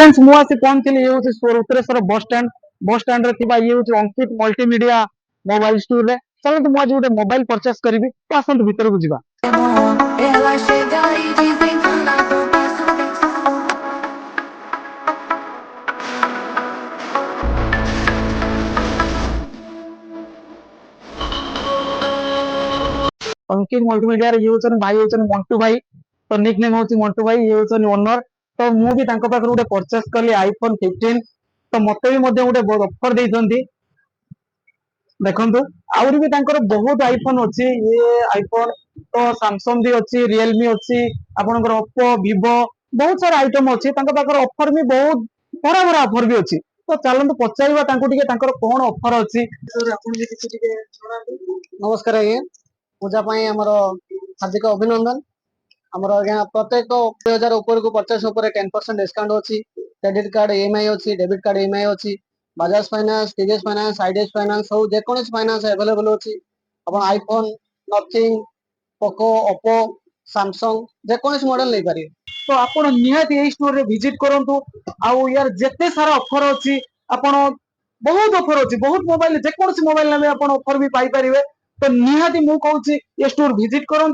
Friends मु आसी पहुंचली ये होची उत्तरेश्वर बस स्टैंड रे थिबा ये होची अंकित मल्टीमीडिया मोबाइल स्टोर रे चलो तो मु आज गोटे मोबाइल परचेस करबी तो आसंतु भीतर को जिबा। अंकित मल्टीमीडिया रे ये होचन भाई होचन मंटू भाई तो निक नेम होची मंटू भाई ये होचन ओनर तो मु भी तांको पाखरु गोटे परचेस करली आईफोन 15 तो मते भी मध्ये गोटे ऑफर देइछंती देखंतु आउरी भी तांकर बहुत आईफोन अछि ये आईफोन तो सैमसंग भी अछि रियलमी अछि आपनकर ओप्पो vivo बहुत सारा आइटम अछि तांको पाखर ऑफर भी बहुत बड़ा बड़ा ऑफर भी अछि तो चलंतु पचारिबा तांको टिके तांकर कोन ऑफर अछि सर आपन जे किछि टिके जणाबु। नमस्कार आज्ञा पूजा पाई हमर हार्दिक अभिनंदन हमर आज्ञा प्रत्येक 2000 ऊपर को 50 ऊपर 10% डिस्काउंट अछि क्रेडिट कार्ड ईएमआई अछि डेबिट कार्ड ईएमआई अछि Bajaj finance TVS finance IDS finance सब जे कोन फाइनेंस अवेलेबल अछि अपन iPhone Nothing Poco Oppo Samsung जे कोन मॉडल ले पारे तो आपण निहाती ए स्टोर रे विजिट करंतु आ यार जेते सारा ऑफर अछि आपण बहुत ऑफर अछि बहुत मोबाइल जे कोन मोबाइल लेबे आपण ऑफर भी पाई परिबे तो निहाती मु कहूची ए स्टोर विजिट करंतु।